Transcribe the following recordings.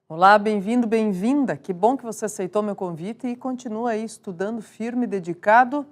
Olá, bem-vindo, bem-vinda. Que bom que você aceitou meu convite e continua aí estudando firme, dedicado,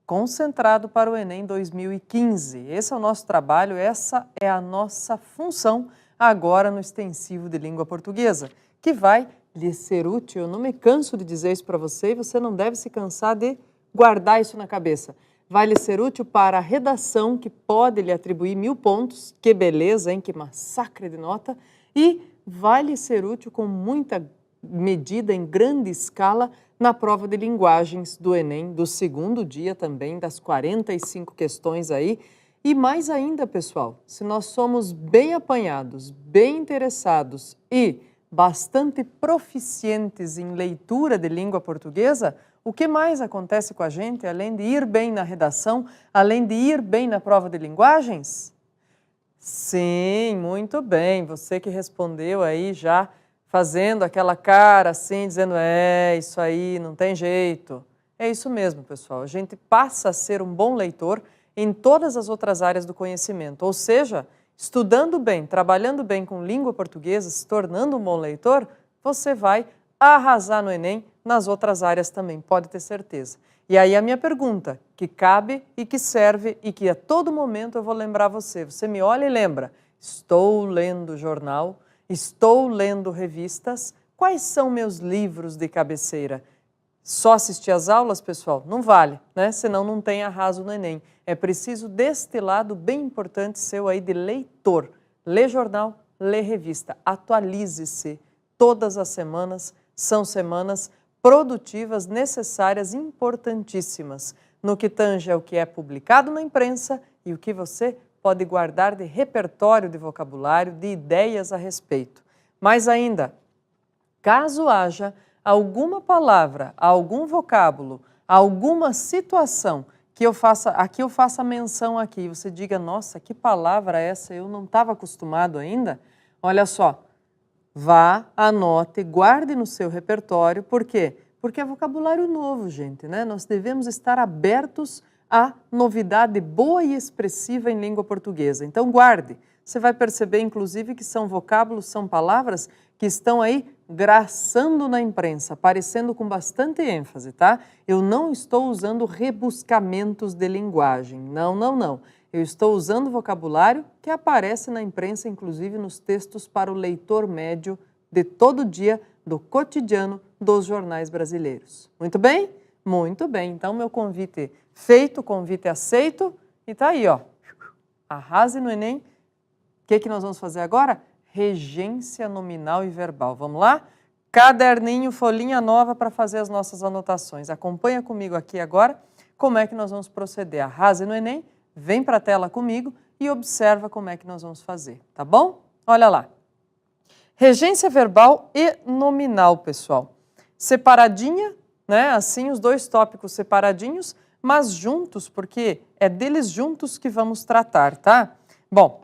concentrado para o Enem 2015. Esse é o nosso trabalho, essa é a nossa função agora no extensivo de língua portuguesa, que vai lhe ser útil. Eu não me canso de dizer isso para você e você não deve se cansar de guardar isso na cabeça. Vai lhe ser útil para a redação, que pode lhe atribuir 1000 pontos. Que beleza, hein? Que massacre de nota. E vai lhe ser útil com muita medida, em grande escala, na prova de linguagens do Enem, do segundo dia também, das 45 questões aí. E mais ainda, pessoal, se nós somos bem apanhados, bem interessados e bastante proficientes em leitura de língua portuguesa, o que mais acontece com a gente, além de ir bem na redação, além de ir bem na prova de linguagens? Sim, muito bem. Você que respondeu aí já fazendo aquela cara assim, dizendo, isso aí, não tem jeito. É isso mesmo, pessoal. A gente passa a ser um bom leitor em todas as outras áreas do conhecimento. Ou seja, estudando bem, trabalhando bem com língua portuguesa, se tornando um bom leitor, você vai arrasar no Enem nas outras áreas também, pode ter certeza. E aí a minha pergunta, que cabe e que serve e que a todo momento eu vou lembrar você. Você me olha e lembra, estou lendo jornal, estou lendo revistas, quais são meus livros de cabeceira? Só assistir às aulas, pessoal, não vale, né? Senão não tem arraso no Enem. É preciso deste lado bem importante seu aí de leitor. Lê jornal, lê revista, atualize-se. Todas as semanas são semanas produtivas, necessárias, importantíssimas, no que tange ao que é publicado na imprensa e o que você pode guardar de repertório de vocabulário, de ideias a respeito. Mais ainda, caso haja alguma palavra, algum vocábulo, alguma situação que eu faça menção aqui, você diga, nossa, que palavra é essa? Eu não estava acostumado ainda. Olha só, vá, anote, guarde no seu repertório. Por quê? Porque é vocabulário novo, gente, né? Nós devemos estar abertos à novidade boa e expressiva em língua portuguesa. Então, guarde. Você vai perceber, inclusive, que são vocábulos, são palavras que estão aí graçando na imprensa, aparecendo com bastante ênfase, tá? Eu não estou usando rebuscamentos de linguagem. Não, não, não. Eu estou usando vocabulário que aparece na imprensa, inclusive nos textos para o leitor médio de todo dia, do cotidiano dos jornais brasileiros. Muito bem? Muito bem. Então, meu convite feito, convite aceito. E tá aí, ó. Arrase no Enem. O que nós vamos fazer agora? Regência nominal e verbal. Vamos lá? Caderninho, folhinha nova para fazer as nossas anotações. Acompanha comigo aqui agora como é que nós vamos proceder. Arrase no Enem. Vem para a tela comigo e observa como é que nós vamos fazer, tá bom? Olha lá. Regência verbal e nominal, pessoal. Separadinha, né? Assim, os dois tópicos separadinhos, mas juntos, porque é deles juntos que vamos tratar, tá? Bom,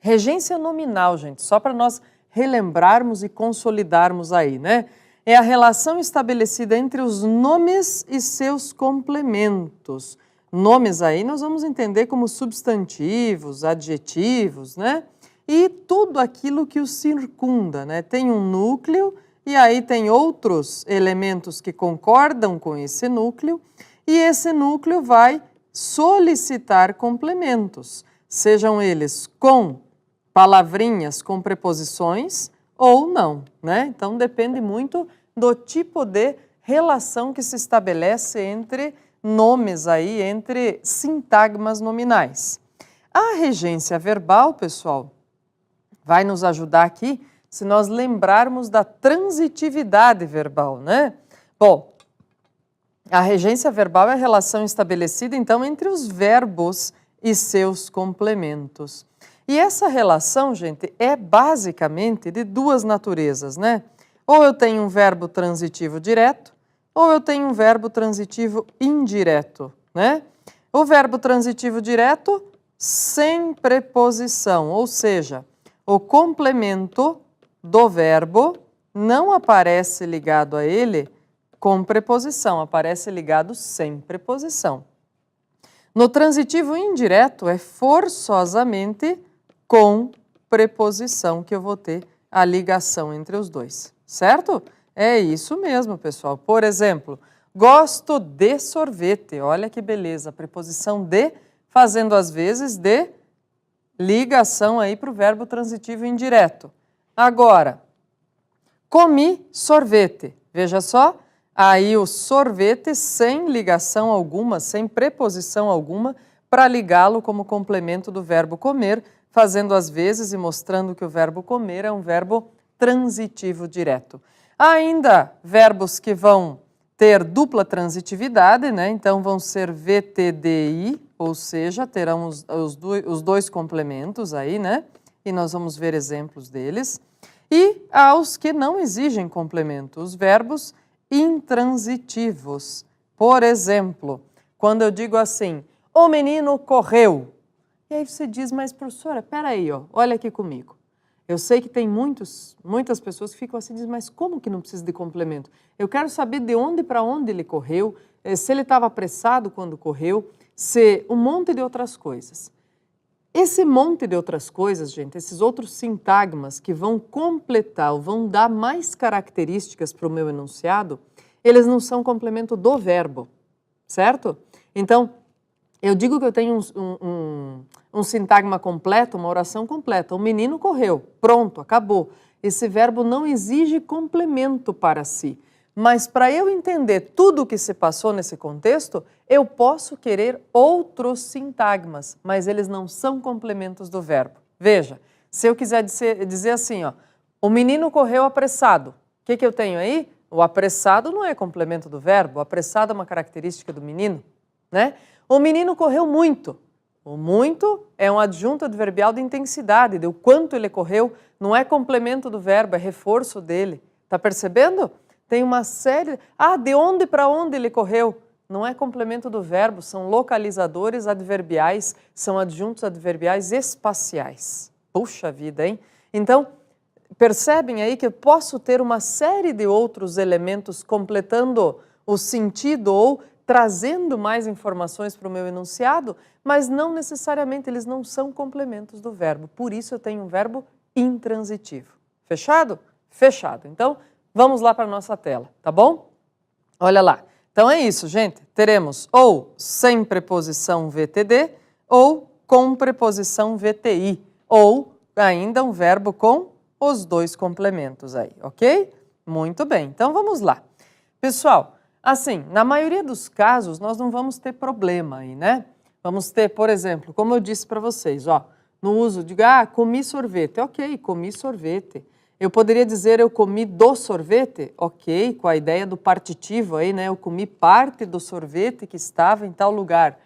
regência nominal, gente, só para nós relembrarmos e consolidarmos aí, né? É a relação estabelecida entre os nomes e seus complementos. Nomes aí nós vamos entender como substantivos, adjetivos, né? E tudo aquilo que os circunda, né? Tem um núcleo e aí tem outros elementos que concordam com esse núcleo e esse núcleo vai solicitar complementos, sejam eles com palavrinhas, com preposições ou não, né? Então depende muito do tipo de relação que se estabelece entre nomes aí, entre sintagmas nominais. A regência verbal, pessoal, vai nos ajudar aqui se nós lembrarmos da transitividade verbal, né? Bom, a regência verbal é a relação estabelecida, então, entre os verbos e seus complementos. E essa relação, gente, é basicamente de duas naturezas, né? Ou eu tenho um verbo transitivo direto, ou eu tenho um verbo transitivo indireto, né? O verbo transitivo direto sem preposição, ou seja, o complemento do verbo não aparece ligado a ele com preposição, aparece ligado sem preposição. No transitivo indireto é forçosamente com preposição que eu vou ter a ligação entre os dois, certo? É isso mesmo, pessoal. Por exemplo, gosto de sorvete. Olha que beleza, a preposição de fazendo às vezes de ligação aí para o verbo transitivo indireto. Agora, comi sorvete. Veja só, aí o sorvete sem ligação alguma, sem preposição alguma, para ligá-lo como complemento do verbo comer, fazendo às vezes e mostrando que o verbo comer é um verbo transitivo direto. Há ainda verbos que vão ter dupla transitividade, né? Então vão ser VTDI, ou seja, terão os dois complementos aí, né? E nós vamos ver exemplos deles. E há os que não exigem complemento, os verbos intransitivos. Por exemplo, quando eu digo assim, o menino correu. E aí você diz, mas professora, peraí, ó, olha aqui comigo. Eu sei que tem muitas pessoas que ficam assim, dizem, mas como que não precisa de complemento? Eu quero saber de onde para onde ele correu, se ele estava apressado quando correu, se um monte de outras coisas. Esse monte de outras coisas, gente, esses outros sintagmas que vão completar, ou vão dar mais características para o meu enunciado, eles não são complemento do verbo, certo? Então, eu digo que eu tenho um sintagma completo, uma oração completa. O menino correu, pronto, acabou. Esse verbo não exige complemento para si. Mas para eu entender tudo o que se passou nesse contexto, eu posso querer outros sintagmas, mas eles não são complementos do verbo. Veja, se eu quiser dizer assim, ó, o menino correu apressado. O que eu tenho aí? O apressado não é complemento do verbo, o apressado é uma característica do menino, né? O menino correu muito. O muito é um adjunto adverbial de intensidade, de o quanto ele correu, não é complemento do verbo, é reforço dele. Tá percebendo? Tem uma série... de onde para onde ele correu? Não é complemento do verbo, são localizadores adverbiais, são adjuntos adverbiais espaciais. Puxa vida, hein? Então, percebem aí que eu posso ter uma série de outros elementos completando o sentido ou trazendo mais informações para o meu enunciado, mas não necessariamente, eles não são complementos do verbo. Por isso eu tenho um verbo intransitivo. Fechado? Fechado. Então, vamos lá para a nossa tela, tá bom? Olha lá. Então é isso, gente. Teremos ou sem preposição VTD ou com preposição VTI, ou ainda um verbo com os dois complementos aí, ok? Muito bem. Então vamos lá. Pessoal, assim, na maioria dos casos, nós não vamos ter problema aí, né? Vamos ter, por exemplo, como eu disse para vocês, ó, no uso de, comi sorvete. Ok, comi sorvete. Eu poderia dizer, eu comi do sorvete. Ok, com a ideia do partitivo aí, né? Eu comi parte do sorvete que estava em tal lugar.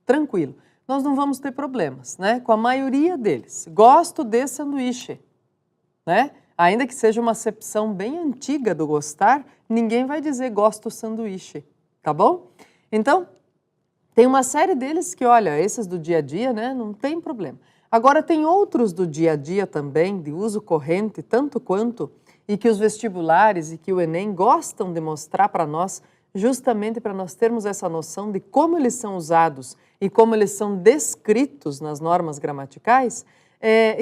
Tranquilo. Nós não vamos ter problemas, né? Com a maioria deles. Gosto de sanduíche, né? Ainda que seja uma acepção bem antiga do gostar, ninguém vai dizer gosto sanduíche, tá bom? Então, tem uma série deles que, olha, esses do dia a dia, né, não tem problema. Agora, tem outros do dia a dia também, de uso corrente, tanto quanto, e que os vestibulares e que o Enem gostam de mostrar para nós, justamente para nós termos essa noção de como eles são usados e como eles são descritos nas normas gramaticais,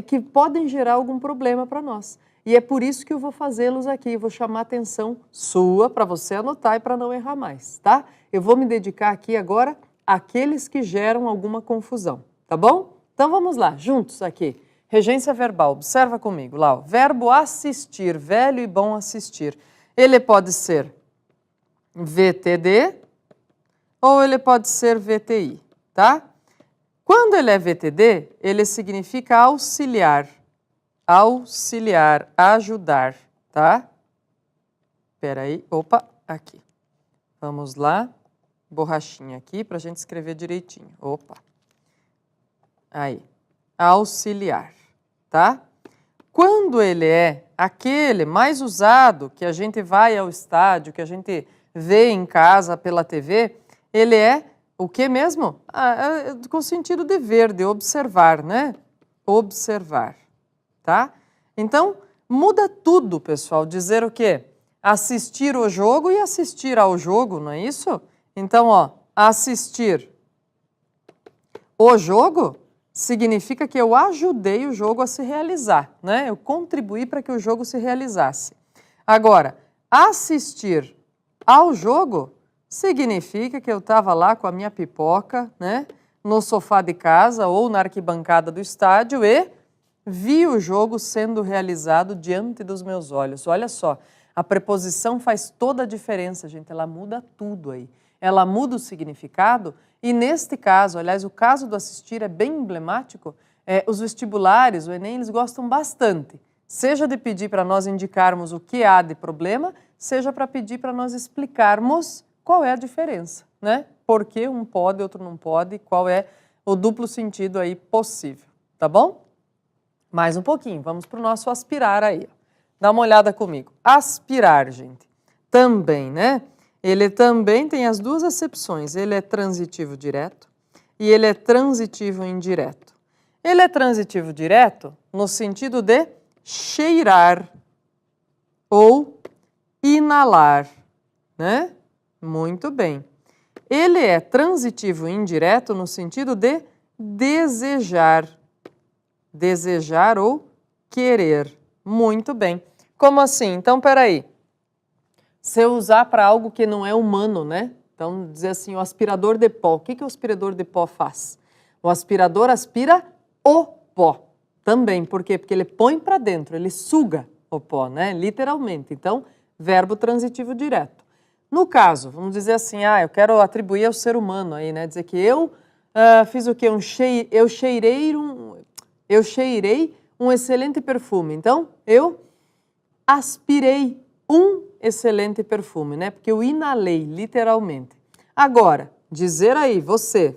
que podem gerar algum problema para nós. E é por isso que eu vou fazê-los aqui, vou chamar a atenção sua para você anotar e para não errar mais, tá? Eu vou me dedicar aqui agora àqueles que geram alguma confusão, tá bom? Então vamos lá, juntos aqui. Regência verbal, observa comigo lá, ó. Verbo assistir, velho e bom assistir. Ele pode ser VTD ou ele pode ser VTI, tá? Quando ele é VTD, ele significa auxiliar. Auxiliar, ajudar, tá? Espera aí, opa, aqui. Vamos lá, borrachinha aqui para a gente escrever direitinho. Opa. Aí, auxiliar, tá? Quando ele é aquele mais usado, que a gente vai ao estádio, que a gente vê em casa pela TV, ele é o que mesmo? Com sentido de ver, de observar, né? Observar. Tá? Então, muda tudo, pessoal. Dizer o quê? Assistir o jogo e assistir ao jogo, não é isso? Então, ó, assistir o jogo significa que eu ajudei o jogo a se realizar, né? Eu contribuí para que o jogo se realizasse. Agora, assistir ao jogo significa que eu estava lá com a minha pipoca, né? No sofá de casa ou na arquibancada do estádio e vi o jogo sendo realizado diante dos meus olhos. Olha só, a preposição faz toda a diferença, gente. Ela muda tudo aí. Ela muda o significado e, neste caso, aliás, o caso do assistir é bem emblemático. Os vestibulares, o Enem, eles gostam bastante. Seja de pedir para nós indicarmos o que há de problema, seja para pedir para nós explicarmos qual é a diferença, né? Por que um pode, outro não pode, qual é o duplo sentido aí possível, tá bom? Mais um pouquinho, vamos para o nosso aspirar aí. Dá uma olhada comigo. Aspirar, gente, também, né? Ele também tem as duas acepções. Ele é transitivo direto e ele é transitivo indireto. Ele é transitivo direto no sentido de cheirar ou inalar, né? Muito bem. Ele é transitivo indireto no sentido de desejar. Desejar ou querer. Muito bem. Como assim? Então, peraí. Se eu usar para algo que não é humano, né? Então, dizer assim, o aspirador de pó. O que o aspirador de pó faz? O aspirador aspira o pó. Também. Por quê? Porque ele põe para dentro, ele suga o pó, né? Literalmente. Então, verbo transitivo direto. No caso, vamos dizer assim, eu quero atribuir ao ser humano aí, né? Dizer que eu fiz o quê? Eu cheirei um excelente perfume. Então, eu aspirei um excelente perfume, né? Porque eu inalei, literalmente. Agora, dizer aí, você,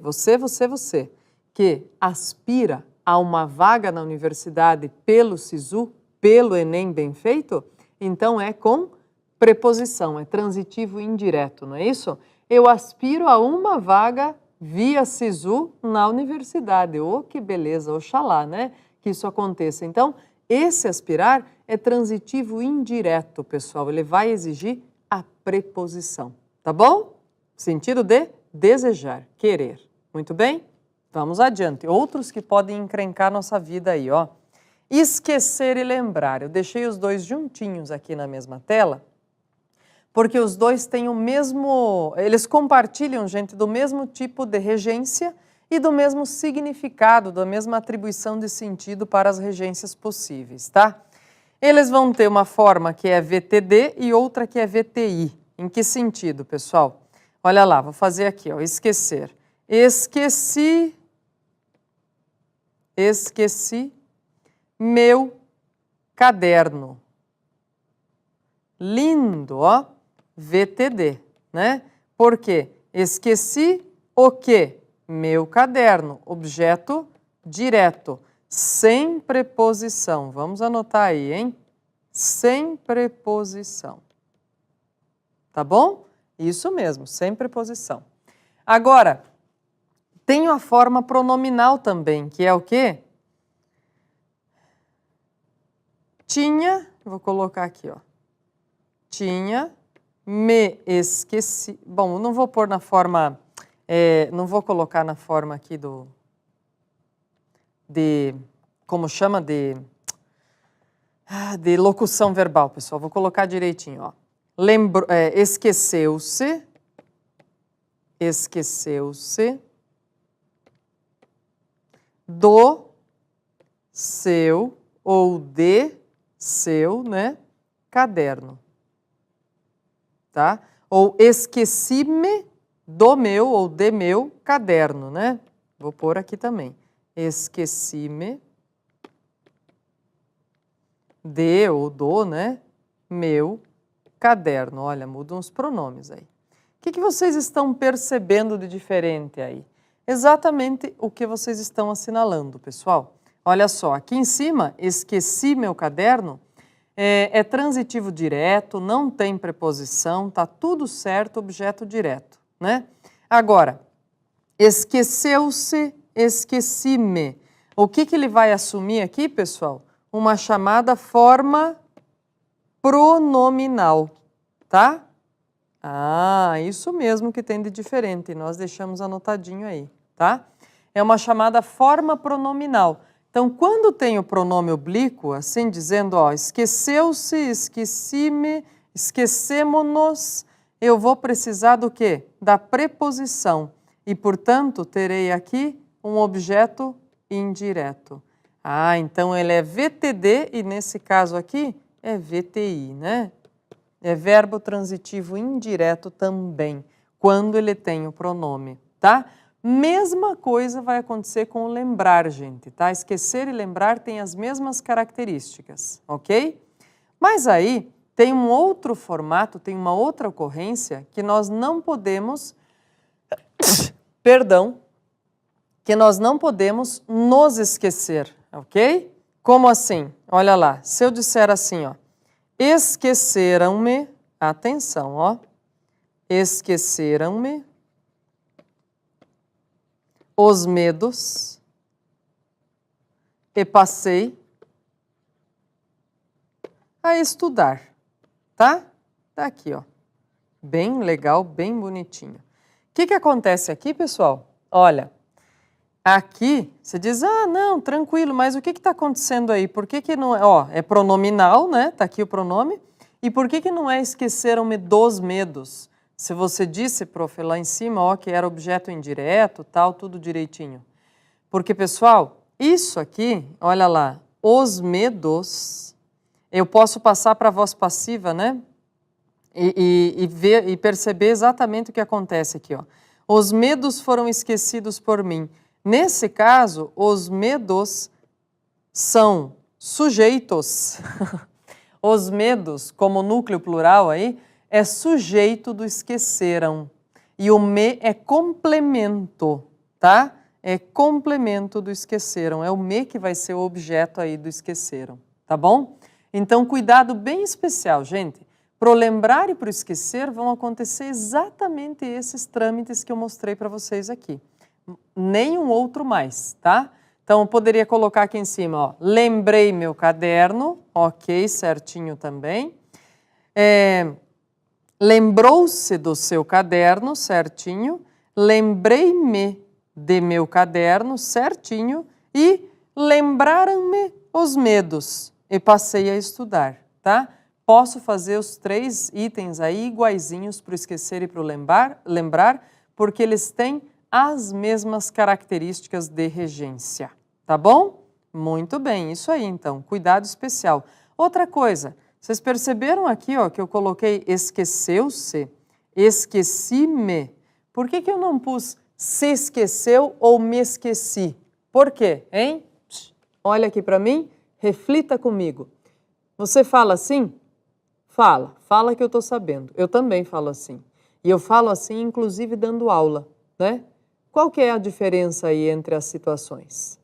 que aspira a uma vaga na universidade pelo SISU, pelo Enem bem feito, então é com preposição, é transitivo indireto, não é isso? Eu aspiro a uma vaga via SISU na universidade. Oh, que beleza, oxalá, né? Que isso aconteça. Então, esse aspirar é transitivo indireto, pessoal. Ele vai exigir a preposição, tá bom? Sentido de desejar, querer. Muito bem? Vamos adiante. Outros que podem encrencar nossa vida aí, ó. Esquecer e lembrar. Eu deixei os dois juntinhos aqui na mesma tela, porque os dois têm o mesmo, eles compartilham, gente, do mesmo tipo de regência e do mesmo significado, da mesma atribuição de sentido para as regências possíveis, tá? Eles vão ter uma forma que é VTD e outra que é VTI. Em que sentido, pessoal? Olha lá, vou fazer aqui, ó, esquecer. Esqueci meu caderno. Lindo, ó, VTD, né? Por quê? Esqueci o quê? Meu caderno, objeto direto, sem preposição. Vamos anotar aí, hein? Sem preposição. Tá bom? Isso mesmo, sem preposição. Agora, tem a forma pronominal também, que é o quê? Tinha, vou colocar aqui, ó. Tinha, me esqueci. Bom, não vou pôr na forma, não vou colocar na forma aqui como chama, de locução verbal, pessoal. Vou colocar direitinho, ó. Esqueceu-se do seu ou de seu, né, caderno, tá? Ou esqueci-me do meu ou de meu caderno, né? Vou pôr aqui também. Esqueci-me de ou do, né, meu caderno. Olha, mudam os pronomes aí. O que vocês estão percebendo de diferente aí? Exatamente o que vocês estão assinalando, pessoal. Olha só, aqui em cima, esqueci meu caderno, é transitivo direto, não tem preposição, tá tudo certo, objeto direto, né? Agora, esqueceu-se, esqueci-me. O que ele vai assumir aqui, pessoal? Uma chamada forma pronominal, tá? Ah, isso mesmo que tem de diferente, nós deixamos anotadinho aí, tá? é uma chamada forma pronominal. Então, quando tem o pronome oblíquo, assim dizendo, ó, esqueceu-se, esqueci-me, esquecemo-nos, eu vou precisar do quê? Da preposição. E, portanto, terei aqui um objeto indireto. Ah, então ele é VTD e, nesse caso aqui, é VTI, né? É verbo transitivo indireto também, quando ele tem o pronome, tá? Mesma coisa vai acontecer com o lembrar, gente, tá? Esquecer e lembrar têm as mesmas características, ok? Mas aí tem um outro formato, tem uma outra ocorrência que nós não podemos, perdão, que nós não podemos nos esquecer, ok? Como assim? Olha lá, se eu disser assim, ó, esqueceram-me, atenção, ó, esqueceram-me os medos e passei a estudar, tá? Tá aqui, ó, bem legal, bem bonitinho. O que acontece aqui, pessoal? Olha, aqui você diz, ah, não, tranquilo, mas o que está acontecendo aí? Por que não é? Ó, é pronominal, né? Tá aqui o pronome. E por que não é esqueceram-me dos medos? Se você disse, prof, lá em cima, ó, que era objeto indireto, tal, tudo direitinho. Porque, pessoal, isso aqui, olha lá, os medos, eu posso passar para a voz passiva, né? E ver e perceber exatamente o que acontece aqui, ó. Os medos foram esquecidos por mim. Nesse caso, os medos são sujeitos. Os medos, como núcleo plural aí, é sujeito do esqueceram. E o me é complemento, tá? É complemento do esqueceram. É o me que vai ser o objeto aí do esqueceram, tá bom? Então, cuidado bem especial, gente. Para o lembrar e para o esquecer vão acontecer exatamente esses trâmites que eu mostrei para vocês aqui. Nenhum outro mais, tá? Então, eu poderia colocar aqui em cima, ó, lembrei meu caderno, ok, certinho também. Lembrou-se do seu caderno, certinho. Lembrei-me de meu caderno, certinho. E lembraram-me os medos e passei a estudar, tá? Posso fazer os 3 itens aí iguaizinhos para o esquecer e para o lembrar, porque eles têm as mesmas características de regência, tá bom? Muito bem, isso aí então, cuidado especial. Outra coisa, vocês perceberam aqui, ó, que eu coloquei esqueceu-se, esqueci-me. Por que eu não pus se esqueceu ou me esqueci? Por quê, hein? Olha aqui para mim, reflita comigo. Você fala assim? Fala que eu estou sabendo. Eu também falo assim. E eu falo assim, inclusive, dando aula, né? Qual que é a diferença aí entre as situações?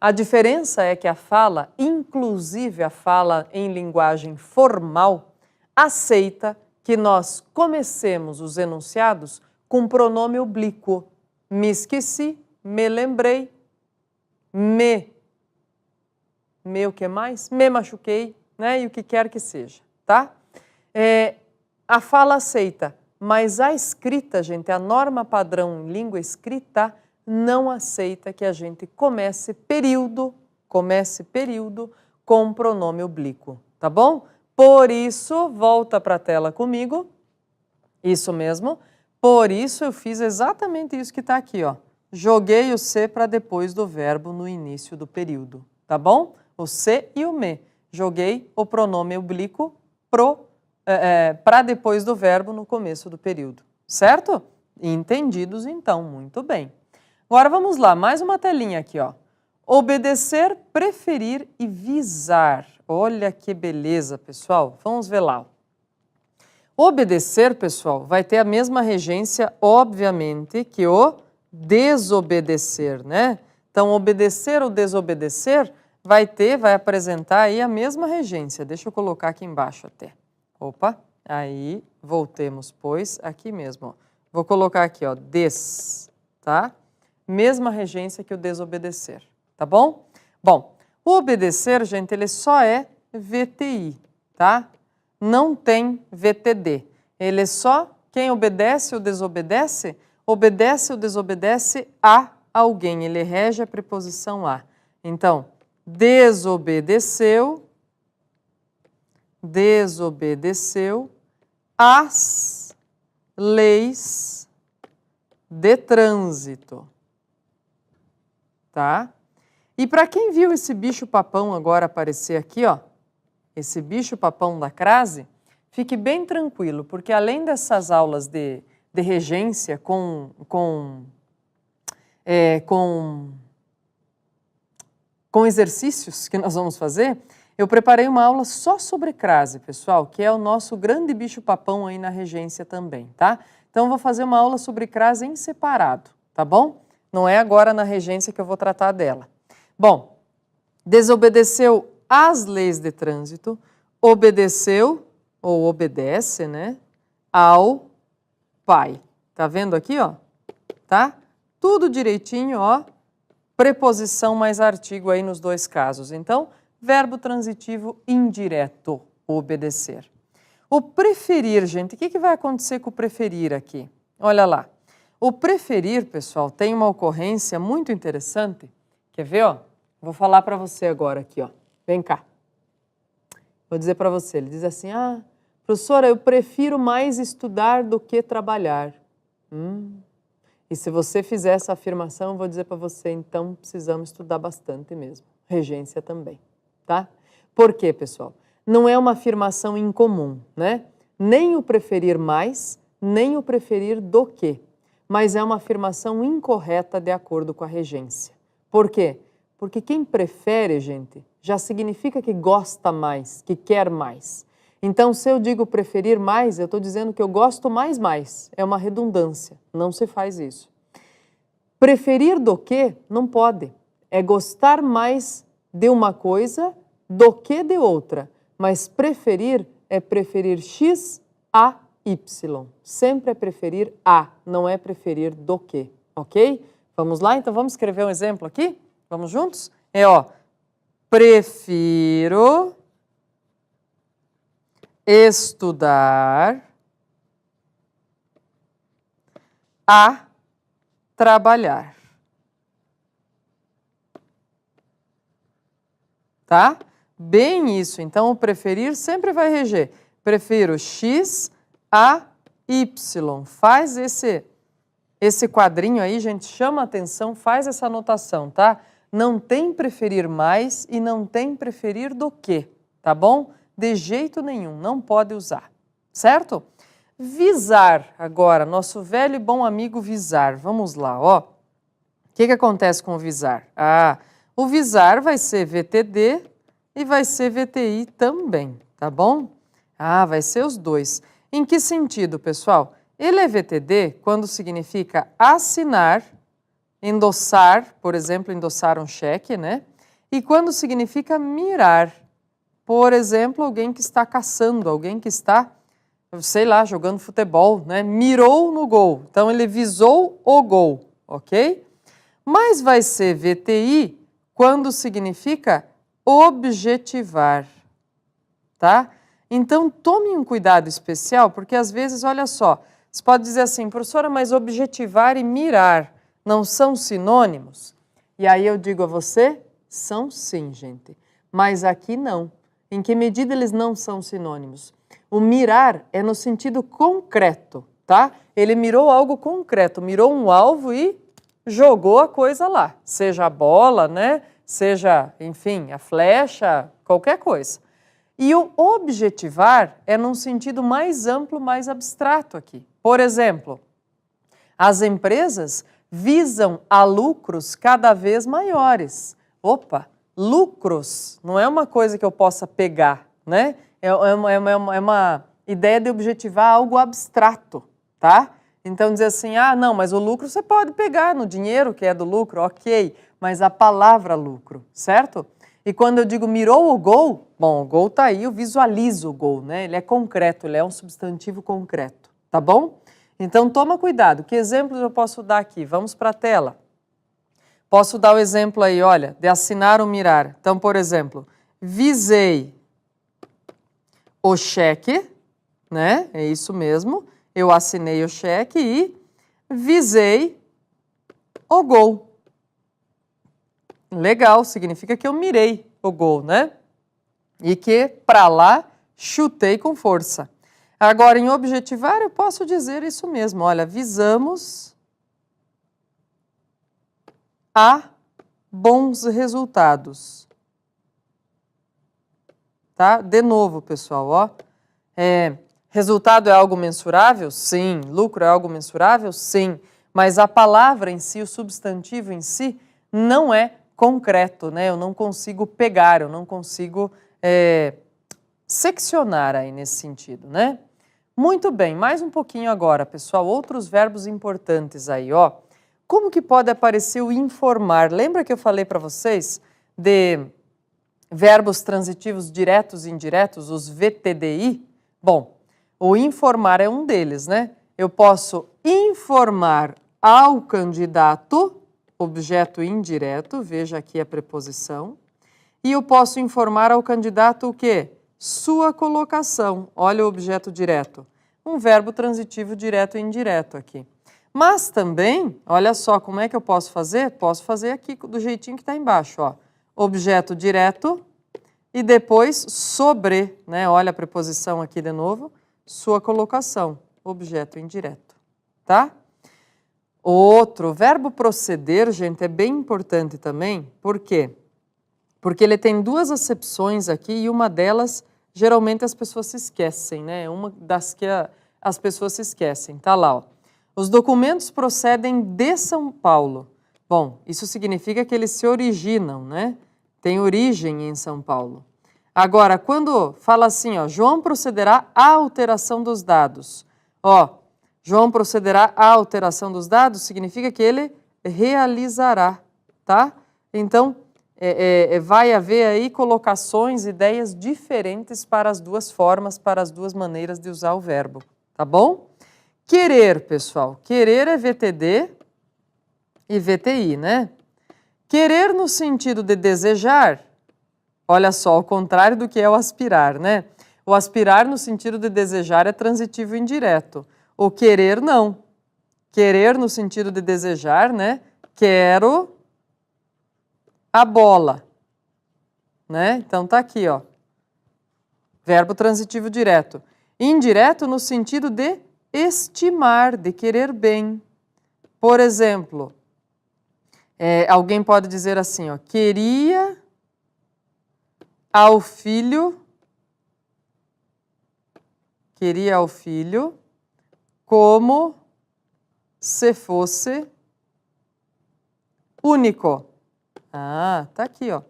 A diferença é que a fala, inclusive a fala em linguagem formal, aceita que nós comecemos os enunciados com pronome oblíquo. Me esqueci, me lembrei, o que mais? Me machuquei, né? E o que quer que seja, tá? A fala aceita, mas a escrita, gente, a norma padrão em língua escrita não aceita que a gente comece período com pronome oblíquo, tá bom? Por isso, volta para a tela comigo, isso mesmo, por isso eu fiz exatamente isso que está aqui, ó. Joguei o se para depois do verbo no início do tá bom? O se e o me. Joguei o pronome oblíquo para depois do verbo no começo do período, certo? Entendidos então, muito bem. Agora vamos lá, mais uma telinha aqui, ó. Obedecer, preferir e visar. Olha que beleza, pessoal. Vamos ver lá. Obedecer, pessoal, vai ter a mesma regência, obviamente, que o desobedecer, né? Então, obedecer ou desobedecer vai apresentar aí a mesma regência. Deixa eu colocar aqui embaixo até. Opa, aí, voltemos, pois, aqui mesmo, ó. Vou colocar aqui, ó, tá? Mesma regência que o desobedecer, tá bom? Bom, o obedecer, gente, ele só é VTI, tá? Não tem VTD. Ele é só quem obedece ou desobedece ou desobedece a alguém, ele rege a preposição a. Então, desobedeceu às leis de trânsito, tá? E para quem viu esse bicho-papão agora aparecer aqui, ó, esse bicho-papão da crase, fique bem tranquilo, porque além dessas aulas de regência com exercícios que nós vamos fazer, eu preparei uma aula só sobre crase, pessoal, que é o nosso grande bicho-papão aí na regência também, tá? Então, eu vou fazer uma aula sobre crase em separado, tá bom? Não é agora na regência que eu vou tratar dela. Bom, desobedeceu às leis de trânsito, obedeceu, ou obedece, né, ao pai. Tá vendo aqui, ó? Tá? Tudo direitinho, ó. Preposição mais artigo aí nos dois casos. Então, verbo transitivo indireto, obedecer. O preferir, gente, o que vai acontecer com o preferir aqui? Olha lá. O preferir, pessoal, tem uma ocorrência muito interessante. Quer ver, ó? Vou falar para você agora aqui, ó. Vem cá. Vou dizer para você. Ele diz assim, professora, eu prefiro mais estudar do que trabalhar. E se você fizer essa afirmação, eu vou dizer para você, então precisamos estudar bastante mesmo. Regência também, tá? Por quê, pessoal? Não é uma afirmação incomum, né? Nem o preferir mais, nem o preferir do que. Mas é uma afirmação incorreta de acordo com a regência. Por quê? Porque quem prefere, gente, já significa que gosta mais, que quer mais. Então, se eu digo preferir mais, eu estou dizendo que eu gosto mais. É uma redundância, não se faz isso. Preferir do que não pode. É gostar mais de uma coisa do que de outra. Mas preferir é preferir X a Y. Sempre é preferir a, não é preferir do que, ok? Vamos lá? Então, vamos escrever um exemplo aqui? Vamos juntos? Prefiro estudar a trabalhar. Tá? Bem isso. Então, o preferir sempre vai reger. Prefiro X a Y. Faz esse quadrinho aí, gente, chama a atenção, faz essa anotação, tá? Não tem preferir mais e não tem preferir do que, tá bom? De jeito nenhum, não pode usar, certo? Visar agora, nosso velho e bom amigo visar. Vamos lá, ó. O que acontece com o visar? O visar vai ser VTD e vai ser VTI também, tá bom? Vai ser os dois. Em que sentido, pessoal? Ele é VTD quando significa assinar, endossar, por exemplo, endossar um cheque, né? E quando significa mirar, por exemplo, alguém que está caçando, alguém que está, sei lá, jogando futebol, né? Mirou no gol. Então, ele visou o gol, ok? Mas vai ser VTI quando significa objetivar, tá? Então, tome um cuidado especial, porque às vezes, olha só, você pode dizer assim, professora, mas objetivar e mirar não são sinônimos? E aí eu digo a você, são sim, gente. Mas aqui não. Em que medida eles não são sinônimos? O mirar é no sentido concreto, tá? Ele mirou algo concreto, mirou um alvo e jogou a coisa lá. Seja a bola, né? Seja, enfim, a flecha, qualquer coisa. E o objetivar é num sentido mais amplo, mais abstrato aqui. Por exemplo, as empresas visam a lucros cada vez maiores. Opa, lucros não é uma coisa que eu possa pegar, né? É uma ideia de objetivar algo abstrato, tá? Então dizer assim, não, mas o lucro você pode pegar no dinheiro que é do lucro, ok, mas a palavra lucro, certo? E quando eu digo mirou o gol, bom, o gol tá aí, eu visualizo o gol, né? Ele é concreto, ele é um substantivo concreto, tá bom? Então toma cuidado, que exemplos eu posso dar aqui? Vamos para a tela. Posso dar o exemplo aí, olha, de assinar ou mirar. Então, por exemplo, visei o cheque, né? É isso mesmo, eu assinei o cheque e visei o gol. Legal, significa que eu mirei o gol, né? E que pra lá chutei com força. Agora, em objetivar, eu posso dizer isso mesmo. Olha, visamos a bons resultados. Tá? De novo, pessoal, ó. Resultado é algo mensurável? Sim. Lucro é algo mensurável? Sim. Mas a palavra em si, o substantivo em si, não é concreto, né? Eu não consigo pegar, eu não consigo seccionar aí nesse sentido, né? Muito bem, mais um pouquinho agora, pessoal. Outros verbos importantes aí, ó. Como que pode aparecer o informar? Lembra que eu falei para vocês de verbos transitivos diretos e indiretos, os VTDI? Bom, o informar é um deles, né? Eu posso informar ao candidato, objeto indireto, veja aqui a preposição, e eu posso informar ao candidato o quê? Sua colocação, olha o objeto direto, um verbo transitivo direto e indireto aqui. Mas também, olha só, como é que eu posso fazer? Posso fazer aqui do jeitinho que está embaixo, ó. Objeto direto e depois sobre, né? Olha a preposição aqui de novo, sua colocação, objeto indireto, tá? Outro, verbo proceder, gente, é bem importante também, por quê? Porque ele tem duas acepções aqui e uma delas, geralmente as pessoas se esquecem, né? Uma das que as pessoas se esquecem, tá lá, ó. Os documentos procedem de São Paulo. Bom, isso significa que eles se originam, né? Tem origem em São Paulo. Agora, quando fala assim, ó, João procederá à alteração dos dados. Ó, João procederá à alteração dos dados, significa que ele realizará, tá? Então, vai haver aí colocações, ideias diferentes para as duas formas, para as duas maneiras de usar o verbo, tá bom? Querer, pessoal, querer é VTD e VTI, né? Querer no sentido de desejar, olha só, ao contrário do que é o aspirar, né? O aspirar no sentido de desejar é transitivo indireto. O querer não. Querer no sentido de desejar, né? Quero a bola, né? Então tá aqui, ó. Verbo transitivo direto. Indireto no sentido de estimar, de querer bem. Por exemplo, alguém pode dizer assim, ó, queria ao filho como se fosse único. Ah, tá aqui, ó.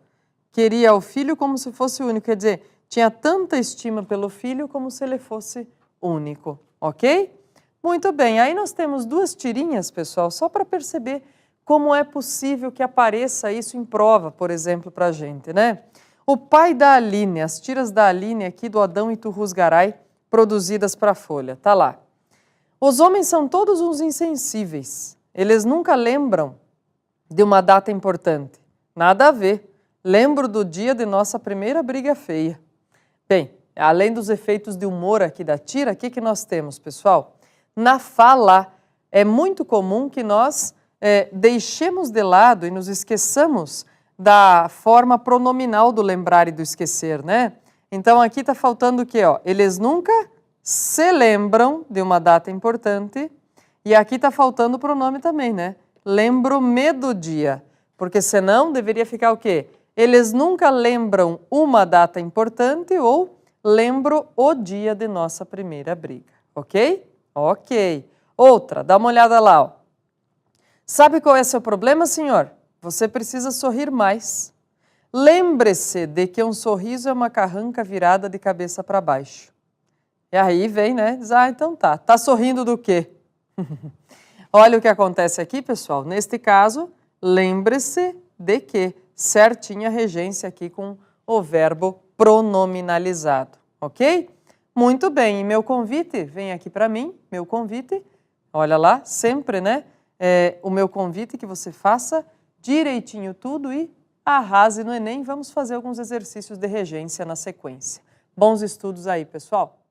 Queria ao filho como se fosse único, quer dizer, tinha tanta estima pelo filho como se ele fosse único, ok? Muito bem, aí nós temos duas tirinhas, pessoal, só para perceber como é possível que apareça isso em prova, por exemplo, para a gente, né? O pai da Aline, as tiras da Aline aqui do Adão Iturrusgaray, produzidas para a Folha, tá lá. Os homens são todos uns insensíveis, eles nunca lembram de uma data importante, nada a ver, lembro do dia de nossa primeira briga feia. Bem, além dos efeitos de humor aqui da tira, o que nós temos, pessoal? Na fala, é muito comum que nós deixemos de lado e nos esqueçamos da forma pronominal do lembrar e do esquecer, né? Então, aqui está faltando o quê? Ó? Eles nunca se lembram de uma data importante e aqui está faltando o pronome também, né? Lembro-me do dia, porque senão deveria ficar o quê? Eles nunca lembram uma data importante ou lembro o dia de nossa primeira briga, ok? Ok. Outra, dá uma olhada lá, ó. Sabe qual é seu problema, senhor? Você precisa sorrir mais. Lembre-se de que um sorriso é uma carranca virada de cabeça para baixo. E aí vem, né? Diz, então tá. Tá sorrindo do quê? Olha o que acontece aqui, pessoal. Neste caso, lembre-se de que certinha a regência aqui com o verbo pronominalizado, ok? Muito bem, e meu convite, vem aqui para mim, meu convite, olha lá, sempre, né? O meu convite que você faça direitinho tudo e arrase no Enem. Vamos fazer alguns exercícios de regência na sequência. Bons estudos aí, pessoal!